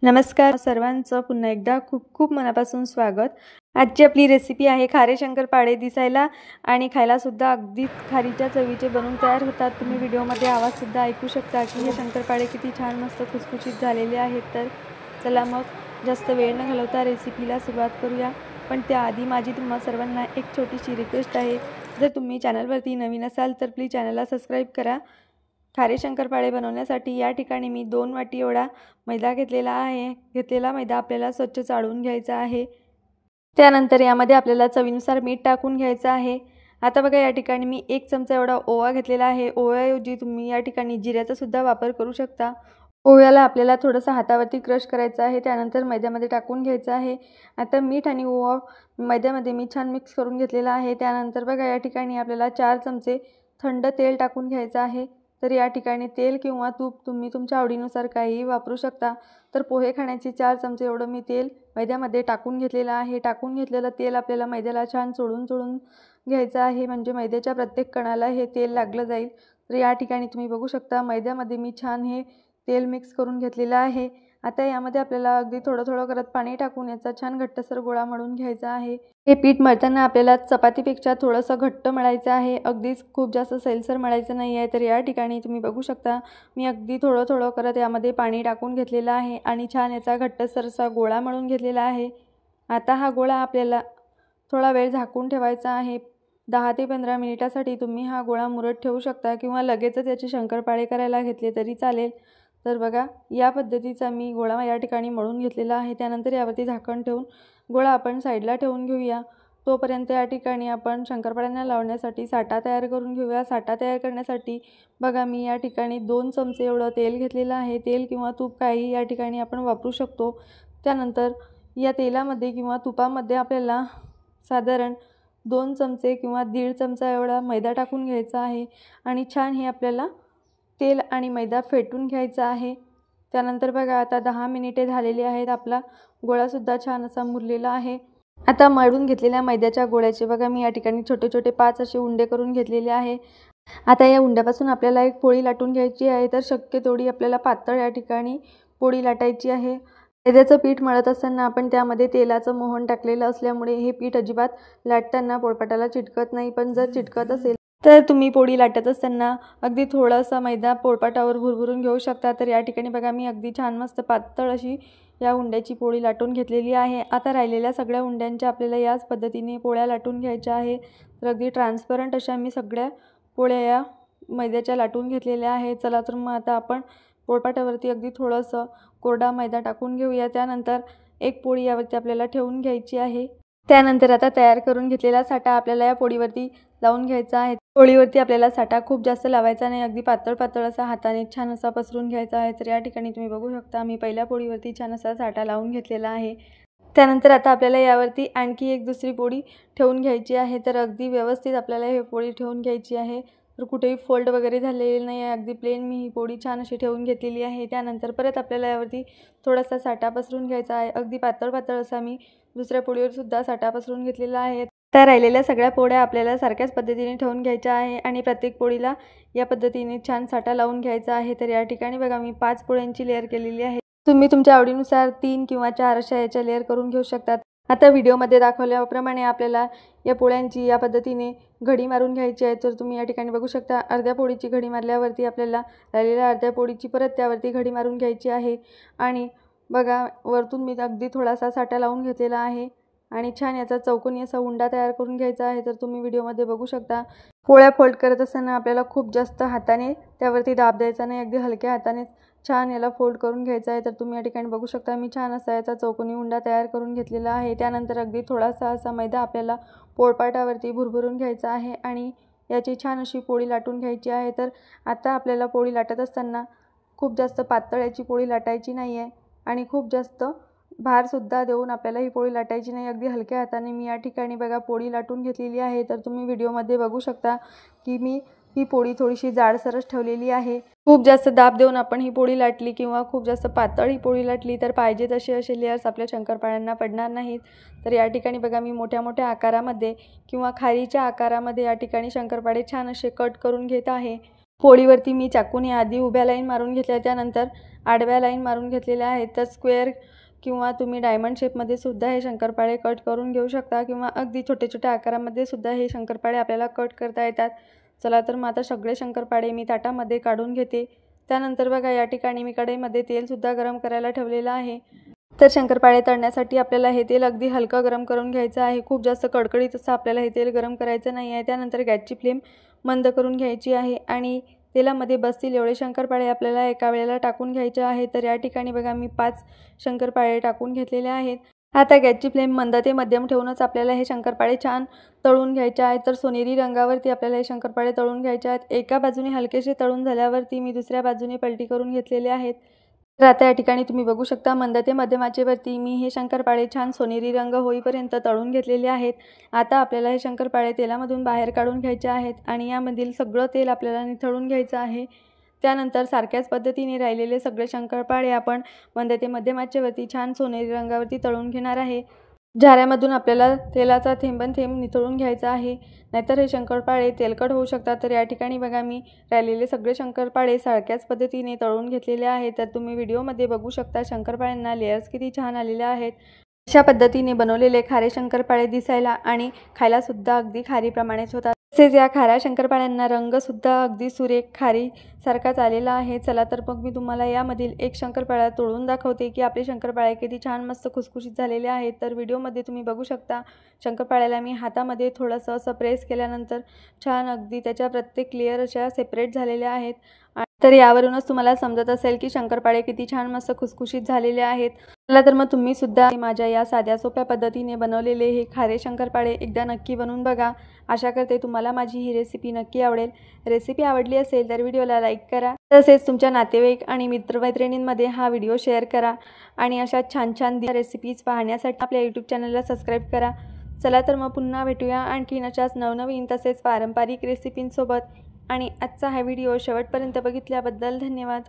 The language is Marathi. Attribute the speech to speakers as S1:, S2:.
S1: नमस्कार सर्वांचं पुन्हा एकदा खूप खूप मनापासून स्वागत। आजची आपली रेसिपी आहे खारे शंकरपाळे। दिसायला आणि खायला सुद्धा अगदी खारीच्या चवीचे बनून तयार होतात। तुम्ही व्हिडिओमध्ये आवाज सुद्धा ऐकू शकता की हे शंकरपाळे किती छान मस्त खुसखुशीत झालेले आहेत। तर चला मग जास्त वेळ न घालवता रेसिपीला सुरुवात करूया। पण त्याआधी माझी तुम्हा सर्वांना एक छोटीशी रिक्वेस्ट आहे, जर तुम्ही चॅनलवरती नवीन असाल तर प्लीज चॅनलला सबस्क्राइब करा। खारे शंकरपाळे बनवण्यासाठी या ठिकाणी मी 2 वाटी एवढा मैदा घेतलेला आहे। घेतलेला मैदा आपल्याला स्वच्छ चाळून घ्यायचा आहे। त्यानंतर यामध्ये आपल्याला चवीनुसार मीठ टाकून घ्यायचं आहे। आता बघा या ठिकाणी मी 1 चमचा एवढा ओवा घेतलेला आहे। ओव्याऐवजी तुम्ही या ठिकाणी जिऱ्याचा सुद्धा वापर करू शकता। ओव्याला आपल्याला थोडंसं हातावरती क्रश करायचं आहे, त्यानंतर मैद्यामध्ये टाकून घ्यायचं आहे। आता मीठ आणि ओवा मैद्यामध्ये मी छान मिक्स करून घेतलेला आहे। त्यानंतर बघा या ठिकाणी आपल्याला 4 चमचे थंड तेल टाकून घ्यायचं आहे। तर या ठिकाणी तेल किंवा तूप तुम्ही तुमच्या आवडीनुसार काहीही वापरू शकता। तर पोहे खाण्याचे 4 चमचे एवढं मी तेल मैद्यामध्ये टाकून घेतलेलं आहे। टाकून घेतलेलं तेल आपल्याला मैद्याला छान चोळून घ्यायचं आहे, म्हणजे मैद्याच्या प्रत्येक कणाला हे तेल लागलं जाईल। तर या ठिकाणी तुम्ही बघू शकता मैद्यामध्ये मी छान हे तेल मिक्स करून घेतलेलं आहे। आता यामध्ये आपल्याला अगदी थोडं करत पाणी टाकून याचा छान घट्टसर गोळा मळून घ्यायचा आहे। हे पीठ मळताना आपल्याला चपातीपेक्षा थोडंसं घट्ट मळायचं आहे, अगदीच खूप जास्त सैलसर मळायचं नाही आहे। तर या ठिकाणी तुम्ही बघू शकता मी अगदी थोडं करत यामध्ये पाणी टाकून घेतलेलं आहे आणि छान याचा घट्टसरसा गोळा मळून घेतलेला आहे। आता हा गोळा आपल्याला थोडा वेळ झाकून ठेवायचा आहे। 10 ते 15 मिनिटासाठी तुम्ही हा गोळा मुरत ठेवू शकता किंवा लगेचच याचे शंकरपाळे करायला घेतले तरी चालेल। तर बघा या पद्धतीचा मी गोळा या ठिकाणी मळून घेतलेला आहे। त्यानंतर यावरती झाकण ठेवून गोळा आपण साईडला ठेवून घेऊया। तोपर्यंत या ठिकाणी आपण शंकरपाळ्यांना लावण्यासाठी साठा तयार करून घेऊया। साठा तयार करण्यासाठी बघा मी या ठिकाणी 2 चमचे एवढं तेल घेतलेलं आहे। तेल किंवा तूप काही या ठिकाणी आपण वापरू शकतो। त्यानंतर या तेलामध्ये किंवा तुपामध्ये आपल्याला साधारण 2 चमचे किंवा 1.5 चमचा एवढा मैदा टाकून घ्यायचा आहे आणि छान हे आपल्याला तेल आणि मैदा फेटून घ्यायचा आहे। त्यानंतर बघा आता 10 मिनिटे झालेली आहेत। आपला गोळासुद्धा छान असा मुरलेला आहे। आता मळून घेतलेल्या मैद्याच्या गोळ्याचे बघा मी या ठिकाणी छोटे 5 असे उंडे करून घेतलेले आहे। आता या उंड्यापासून आपल्याला एक पोळी लाटून घ्यायची आहे। तर शक्य तेवढी आपल्याला पातळ या ठिकाणी पोळी लाटायची आहे। मैद्याचं पीठ मळत असताना आपण त्यामध्ये तेलाचं मोहन टाकलेलं असल्यामुळे हे पीठ अजिबात लाटताना पोळपाटाला चिटकत नाही। पण जर चिटकत असेल तर तुम्ही पोळी लाटत असताना अगदी थोडासा मैदा पोळपाटावर भुरभुरून घेऊ शकता। तर या ठिकाणी बघा मी अगदी छान मस्त पातळ अशी या उंड्याची पोळी लाटून घेतलेली आहे। आता राहिलेल्या सगळ्या उंड्यांच्या आपल्याला याच पद्धतीने पोळ्या लाटून घ्यायच्या आहे। तर अगदी ट्रान्सपरंट अशा मी सगळ्या पोळ्या या मैद्याच्या लाटून घेतलेल्या आहेत। चला तर मग आता आपण पोळपाटावरती अगदी थोडंसं कोरडा मैदा टाकून घेऊया। त्यानंतर एक पोळी यावरती आपल्याला ठेवून घ्यायची आहे। त्यानंतर आता तयार करून घेतलेला साठा आपल्याला या पोळीवरती लावून घ्यायचा आहे। पोळीवरती आपल्याला साठा खूप जास्त लावायचा नाही, अगदी पातळ असा हाताने छान असा पसरून घ्यायचा आहे। तर या ठिकाणी तुम्ही बघू शकता मी पहिल्या पोळीवरती छान असा साठा लावून घेतलेला आहे। त्यानंतर आता आपल्याला यावरती आणखी एक दुसरी पोळी ठेवून घ्यायची आहे। तर अगदी व्यवस्थित आपल्याला ही पोळी ठेवून घ्यायची आहे। तर कुठेही फोल्ड वगैरे झालेली नाही आहे, अगदी प्लेन मी ही पोळी छान अशी ठेवून घेतलेली आहे। त्यानंतर परत आपल्याला यावरती थोडासा साठा पसरून घ्यायचा आहे। अगदी पातळ असा मी दुसऱ्या पोळीवर सुद्धा साठा पसरून घेतलेला आहे। त्या राहिलेल्या सगळ्या पोळ्या आपल्याला सारख्याच पद्धतीने ठेवून घ्यायच्या आहे आणि प्रत्येक पोळीला या पद्धतीने छान साठा लावून घ्यायचा आहे। तर या ठिकाणी बघा मी 5 पोळ्यांची लेयर केलेली आहे। तुम्ही तुमच्या आवडीनुसार 3 किंवा 4 अशा याच्या लेयर करून घेऊ शकतात। आता व्हिडिओमध्ये दाखवल्याप्रमाणे आपल्याला या पोळ्यांची या पद्धतीने घडी मारून घ्यायची आहे। तर तुम्ही या ठिकाणी बघू शकता अर्ध्या पोळीची घडी मारल्यावरती आपल्याला राहिलेल्या अर्ध्या पोळीची परत त्यावरती घडी मारून घ्यायची आहे आणि बघा वरतून मी अगदी थोडासा साठा लावून घेतलेला आहे आणि छान याचा चौकोनी असा उंडा तयार करून घ्यायचा आहे। तर तुम्ही व्हिडिओमध्ये बघू शकता पोळ्या फोल्ड करत असताना आपल्याला खूप जास्त हाताने त्यावरती दाब द्यायचा नाही, अगदी हलक्या हातानेच छान याला फोल्ड करून घ्यायचा आहे। तर तुम्ही या ठिकाणी बघू शकता मी छान असा याचा चौकोनी उंडा तयार करून घेतलेला आहे। त्यानंतर अगदी थोडासा असा मैदा आपल्याला पोळपाटावरती भुरभुरून घ्यायचा आहे आणि याची छान अशी पोळी लाटून घ्यायची आहे। तर आता आपल्याला पोळी लाटत असताना खूप जास्त पातळ याची पोळी लाटायची नाही आहे आणि खूप जास्त भारसुद्धा देऊन आपल्याला ही पोळी लाटायची नाही, अगदी हलक्या हाताने मी या ठिकाणी बघा पोळी लाटून घेतलेली आहे। तर तुम्ही व्हिडिओमध्ये बघू शकता की मी ही पोळी थोडीशी जाडसरच ठेवलेली आहे। खूप जास्त दाब देऊन आपण ही पोळी लाटली किंवा खूप जास्त पातळ ही पोळी लाटली तर पाहिजे तसे असे लेयर्स आपल्या शंकरपाळ्यांना पडणार नाहीत। तर या ठिकाणी बघा मी मोठ्या आकारामध्ये किंवा खारीच्या आकारामध्ये या ठिकाणी शंकरपाळे छान असे कट करून घेत आहे। पोळीवरती मी चाकूने आधी उभ्या लाईन मारून घेतल्या, त्यानंतर आडव्या लाईन मारून घेतलेल्या आहेत। तर स्क्वेअर किंवा तुम्ही डायमंड शेपमध्ये सुद्धा हे शंकरपाळे कट करून घेऊ शकता किंवा अगदी छोटे छोटे आकारामध्ये सुद्धा हे शंकरपाळे आपल्याला कट करता येतात। चला तर मग आता सगळे शंकरपाळे मी ताटामध्ये काढून घेते। त्यानंतर बघा या ठिकाणी मी कढईमध्ये तेलसुद्धा गरम करायला ठेवलेलं आहे। तर शंकरपाळे तळण्यासाठी आपल्याला हे तेल अगदी हलकं गरम करून घ्यायचं आहे। खूप जास्त कडकडीत असं आपल्याला हे तेल गरम करायचं नाही आहे। त्यानंतर गॅसची फ्लेम मंद करून घ्यायची आहे आणि तेलामध्ये बसतील एवढे शंकरपाळे आपल्याला एका वेळेला टाकून घ्यायचे आहे। तर या ठिकाणी बघा मी 5 शंकरपाळे टाकून घेतलेले आहेत। आता गॅसची फ्लेम मंद ते मध्यम ठेवूनच आपल्याला हे शंकरपाळे छान तळून घ्यायचे आहेत। तर सोनेरी रंगावरती आपल्याला हे शंकरपाळे तळून घ्यायचे आहेत। एका बाजूने हलकेसे तळून झाल्यावरती मी दुसऱ्या बाजूने पलटी करून घेतलेले आहेत। तर आता या ठिकाणी तुम्ही बघू शकता मंद ते मध्यम आचेवरती मी हे शंकरपाळे छान सोनेरी रंग होईपर्यंत तळून घेतलेले आहेत। आता आपल्याला हे शंकरपाळे तेलामधून बाहेर काढून घ्यायचे आहेत आणि यामधील सगळं तेल आपल्याला निथळून घ्यायचं आहे। त्यानंतर सारख्याच पद्धतीने राहिलेले सगळे शंकरपाळे आपण मंद ते मध्यम आचेवरती छान सोनेरी रंगावरती तळून घेणार आहे। झाऱ्यामधून आपल्याला तेलाचा थेंबन थेंब निथळून घ्यायचा आहे, नाहीतर हे शंकरपाळे तेलकट होऊ शकतात। तर या ठिकाणी बघा मी राहिलेले सगळे शंकरपाळे सारख्याच पद्धतीने तळून घेतलेले आहेत। तर तुम्ही व्हिडिओमध्ये बघू शकता शंकरपाळ्यांना लेयर्स किती छान आलेले आहेत। अशा पद्धतीने बनवलेले खारे शंकरपाळे दिसायला आणि खायला सुद्धा अगदी खारीप्रमाणेच होतात। तसेच या खाऱ्या शंकरपाळ्यांना रंगसुद्धा अगदी सुरेख खारी सारखाच आलेला आहे। चला तर मग मी तुम्हाला यामधील एक शंकरपाळा तोडून दाखवते की आपले शंकरपाळे किती छान मस्त खुसखुशीत झालेले आहेत। तर व्हिडिओमध्ये तुम्ही बघू शकता शंकरपाळ्याला मी हातामध्ये थोडंसं असं प्रेस केल्यानंतर छान अगदी त्याच्या प्रत्येक लेयर अशा सेपरेट झालेल्या आहेत। तर यावरूनच तुम्हाला समजत असेल की शंकरपाळे किती छान मस्त खुसखुशीत झालेले आहेत। चला तर मग तुम्ही सुद्धा माझ्या या साध्या सोप्या पद्धतीने बनवलेले हे खारे शंकरपाळे एकदा नक्की बनवून बघा। आशा करते तुम्हाला माझी ही रेसिपी नक्की आवडेल। रेसिपी आवडली असेल तर व्हिडिओला लाईक करा, तसेच तुमच्या नातेवाईक आणि मित्रमैत्रिणींमध्ये हा व्हिडिओ शेअर करा आणि अशा छान छान रेसिपीज पाहण्यासाठी आपल्या यूट्यूब चॅनलला सबस्क्राईब करा। चला तर मग पुन्हा भेटूया आणखीन अशाच नवनवीन तसेच पारंपरिक रेसिपींसोबत। आणि आजचा हा व्हिडिओ शेवटपर्यंत बघितल्याबद्दल धन्यवाद।